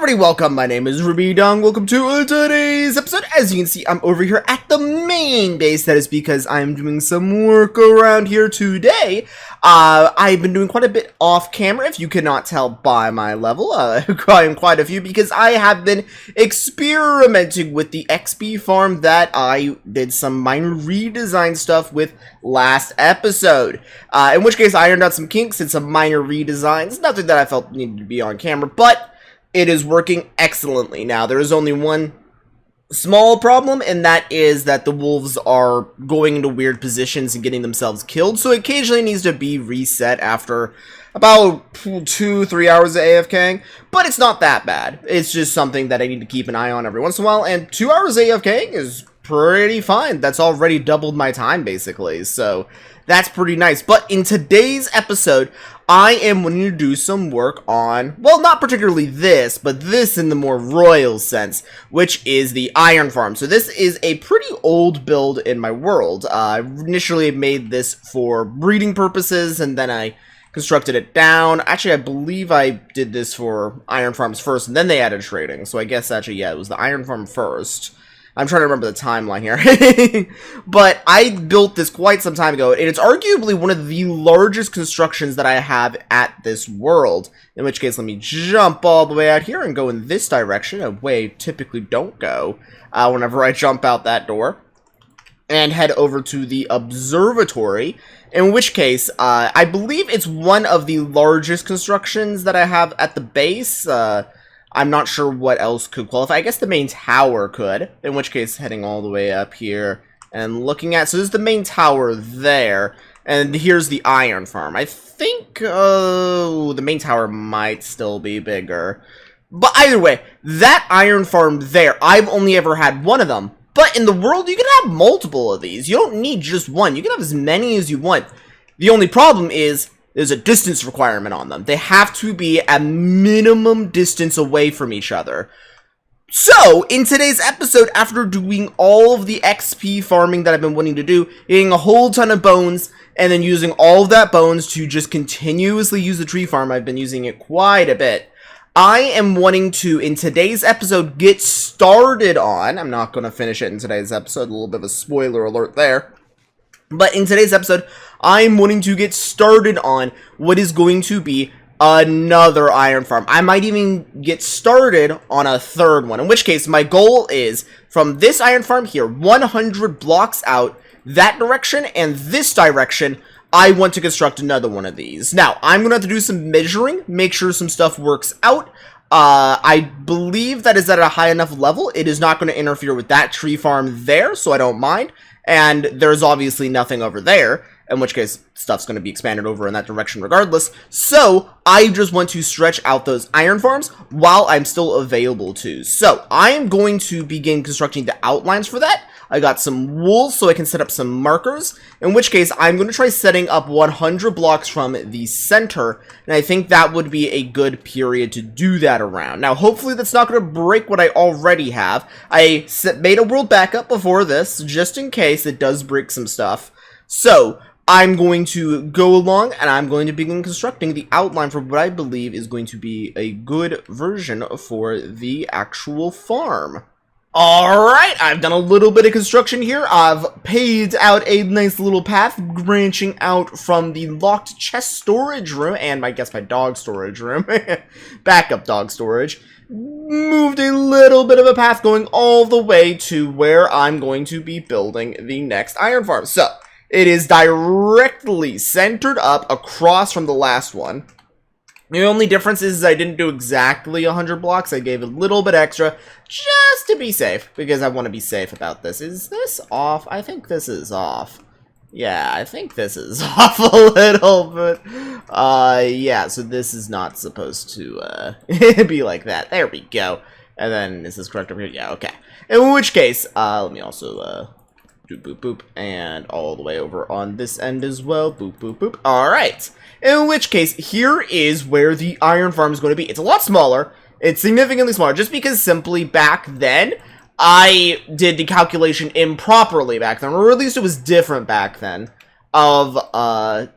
everybody, welcome. My name is Rubydung. Welcome to today's episode. As you can see, I'm over here at the main base. That is because I'm doing some work around here today. I've been doing quite a bit off camera, if you cannot tell by my level. Quite a few, because I have been experimenting with the XP farm that I did some minor redesign stuff with last episode. In which case, I ironed out some kinks and some minor redesigns. Nothing that I felt needed to be on camera, but it is working excellently. Now, there is only one small problem, and that is that the wolves are going into weird positions and getting themselves killed, so it occasionally needs to be reset after about 2-3 hours of AFKing, but it's not that bad. It's just something that I need to keep an eye on every once in a while, and 2 hours of AFKing is pretty fine. That's already doubled my time, basically, so that's pretty nice. But in today's episode, I am wanting to do some work on, well, not particularly this, but this in the more royal sense, which is the iron farm. So this is a pretty old build in my world. I initially made this for breeding purposes, and then I constructed it down. Actually, I believe I did this for iron farms first, and then they added trading. So I guess actually, yeah, it was the iron farm first. I'm trying to remember the timeline here. But I built this quite some time ago, and it's arguably one of the largest constructions that I have at this world. In which case, let me jump all the way out here and go in this direction, a way I typically don't go whenever I jump out that door. And head over to the observatory, in which case, I believe it's one of the largest constructions that I have at the base. I'm not sure what else could qualify. I guess the main tower could, in which case heading all the way up here and looking at, so this is the main tower there, and here's the iron farm. I think, the main tower might still be bigger. But either way, that iron farm there, I've only ever had one of them. But in the world, you can have multiple of these. You don't need just one. You can have as many as you want. The only problem is, there's a distance requirement on them. They have to be a minimum distance away from each other. So, in today's episode, after doing all of the XP farming that I've been wanting to do, getting a whole ton of bones, and then using all of that bones to just continuously use the tree farm, I've been using it quite a bit. I am wanting to, in today's episode, get started on, I'm not going to finish it in today's episode, a little bit of a spoiler alert there. But in today's episode, I'm wanting to get started on what is going to be another iron farm. I might even get started on a third one, in which case my goal is from this iron farm here, 100 blocks out, that direction and this direction, I want to construct another one of these. Now, I'm going to have to do some measuring, make sure some stuff works out. I believe that is at a high enough level. It is not going to interfere with that tree farm there, so I don't mind. And there's obviously nothing over there, in which case stuff's going to be expanded over in that direction regardless. So I just want to stretch out those iron farms while I'm still available to. So I am going to begin constructing the outlines for that. I got some wool so I can set up some markers, in which case I'm going to try setting up 100 blocks from the center, and I think that would be a good period to do that around. Now, hopefully that's not going to break what I already have. I made a world backup before this, just in case it does break some stuff. So, I'm going to go along, and I'm going to begin constructing the outline for what I believe is going to be a good version for the actual farm. Alright, I've done a little bit of construction here. I've paved out a nice little path branching out from the locked chest storage room and I guess my dog storage room. Backup dog storage. Moved a little bit of a path going all the way to where I'm going to be building the next iron farm. So, it is directly centered up across from the last one. The only difference is I didn't do exactly 100 blocks. I gave a little bit extra just to be safe, because I want to be safe about this. Is this off? I think this is off. Yeah, I think this is off a little bit. Yeah, so this is not supposed to be like that. There we go. And then, is this correct over here? Yeah, okay. In which case, let me also boop, boop, boop, and all the way over on this end as well. Boop, boop, boop. Alright. In which case, here is where the iron farm is going to be. It's a lot smaller. It's significantly smaller, just because simply back then, I did the calculation improperly back then, or at least it was different back then, of,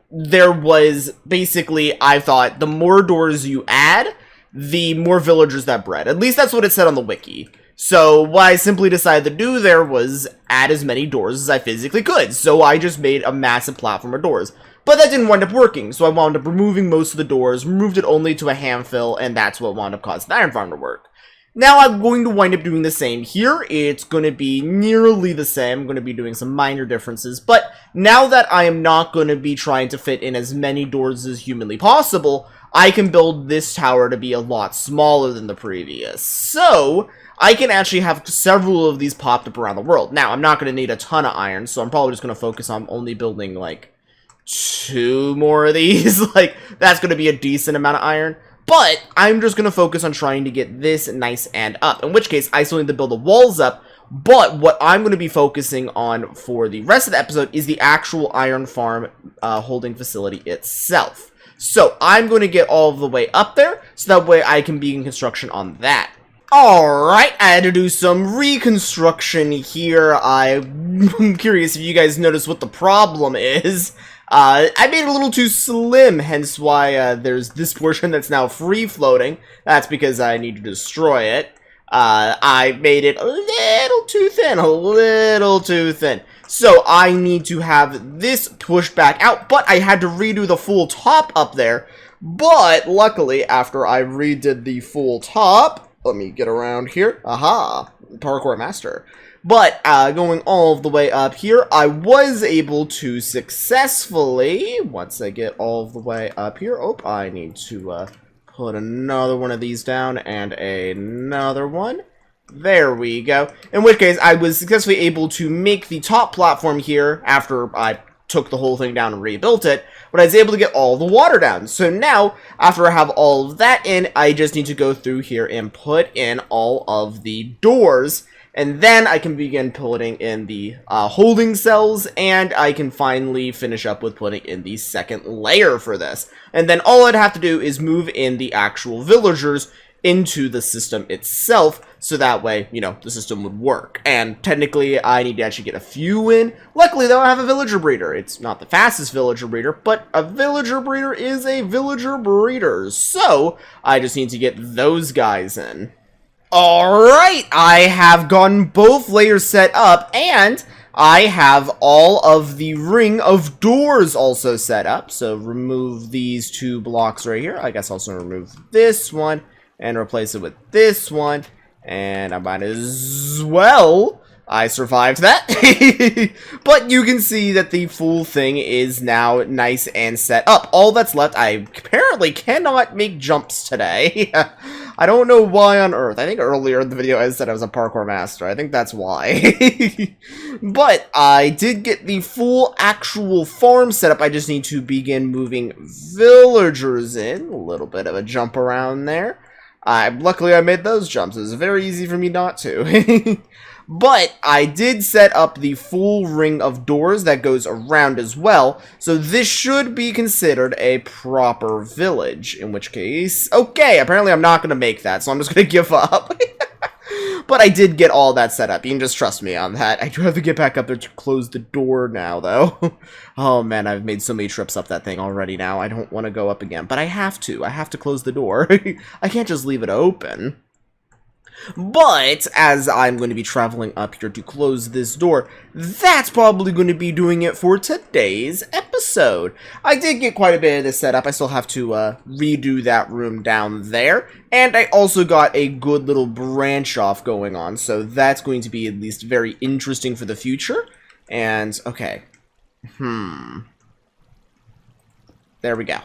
there was, basically, I thought, the more doors you add, the more villagers that bred. At least that's what it said on the wiki. So what I simply decided to do there was add as many doors as I physically could. So I just made a massive platform of doors. But that didn't wind up working, so I wound up removing most of the doors, removed it only to a handful, and that's what wound up causing the iron farm to work. Now I'm going to wind up doing the same here. It's going to be nearly the same. I'm going to be doing some minor differences, but now that I am not going to be trying to fit in as many doors as humanly possible, I can build this tower to be a lot smaller than the previous. So I can actually have several of these popped up around the world. Now, I'm not going to need a ton of iron, so I'm probably just going to focus on only building, like, 2 more of these. Like, that's going to be a decent amount of iron. But I'm just going to focus on trying to get this nice and up. In which case, I still need to build the walls up. But what I'm going to be focusing on for the rest of the episode is the actual iron farm holding facility itself. So I'm going to get all the way up there, so that way I can begin construction on that. Alright, I had to do some reconstruction here. I'm curious if you guys notice what the problem is. I made it a little too slim, hence why there's this portion that's now free-floating. That's because I need to destroy it. I made it a little too thin. So I need to have this pushed back out, but I had to redo the full top up there. But luckily, after I redid the full top, let me get around here. Aha, parkour master. But going all the way up here, I was able to successfully, once I get all the way up here, I need to put another one of these down and another one. There we go. In which case, I was successfully able to make the top platform here after I took the whole thing down and rebuilt it, but I was able to get all the water down. So now, after I have all of that in, I just need to go through here and put in all of the doors. And then I can begin putting in the holding cells, and I can finally finish up with putting in the second layer for this. And then all I'd have to do is move in the actual villagers into the system itself, so that way, you know, the system would work. And technically, I need to actually get a few in. Luckily, though, I have a villager breeder. It's not the fastest villager breeder, but a villager breeder is a villager breeder. So, I just need to get those guys in. Alright, I have gotten both layers set up, and I have all of the ring of doors also set up. So remove these 2 blocks right here. I guess also remove this one and replace it with this one. And I might as well. I survived that. But you can see that the full thing is now nice and set up. All that's left, I apparently cannot make jumps today. I don't know why on earth. I think earlier in the video I said I was a parkour master. I think that's why. But I did get the full actual farm set up. I just need to begin moving villagers in. A little bit of a jump around there. Luckily I made those jumps. It was very easy for me not to. But I did set up the full ring of doors that goes around as well, so this should be considered a proper village, in which case, okay, apparently I'm not going to make that, so I'm just going to give up. But I did get all that set up, you can just trust me on that. I do have to get back up there to close the door now, though. Oh man, I've made so many trips up that thing already now, I don't want to go up again, but I have to close the door. I can't just leave it open. But, as I'm going to be traveling up here to close this door, that's probably going to be doing it for today's episode. I did get quite a bit of this set up. I still have to redo that room down there. And I also got a good little branch off going on, so that's going to be at least very interesting for the future. And, okay. There we go.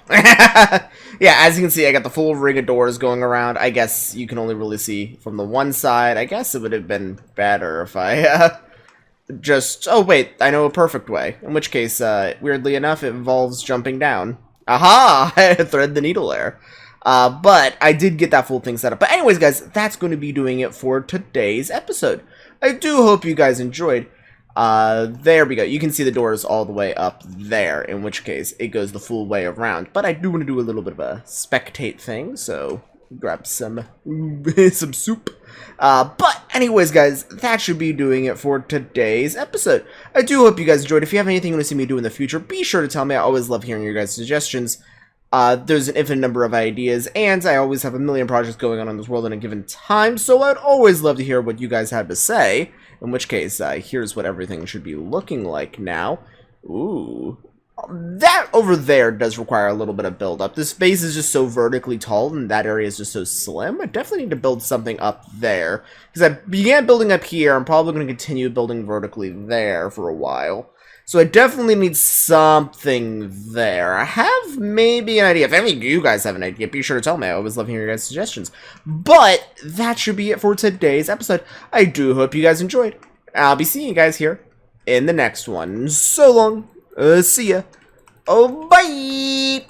Yeah, as you can see, I got the full ring of doors going around. I guess you can only really see from the one side. I guess it would have been better if I just... Oh, wait, I know a perfect way. In which case, weirdly enough, it involves jumping down. Aha! Thread the needle there. But I did get that full thing set up. But anyways, guys, that's going to be doing it for today's episode. I do hope you guys enjoyed. There we go. You can see the doors all the way up there, in which case it goes the full way around. But I do want to do a little bit of a spectate thing, so grab some soup. But anyways, guys, that should be doing it for today's episode. I do hope you guys enjoyed. If you have anything you want to see me do in the future, be sure to tell me. I always love hearing your guys' suggestions. There's an infinite number of ideas, and I always have a million projects going on in this world in a given time, so I'd always love to hear what you guys have to say, in which case, here's what everything should be looking like now. Ooh. That over there does require a little bit of build-up. This base is just so vertically tall, and that area is just so slim. I definitely need to build something up there, because I began building up here. I'm probably going to continue building vertically there for a while. So I definitely need something there. I have maybe an idea. If any of you guys have an idea, be sure to tell me. I always love hearing your guys' suggestions. But that should be it for today's episode. I do hope you guys enjoyed. I'll be seeing you guys here in the next one. So long. See ya. Oh, bye!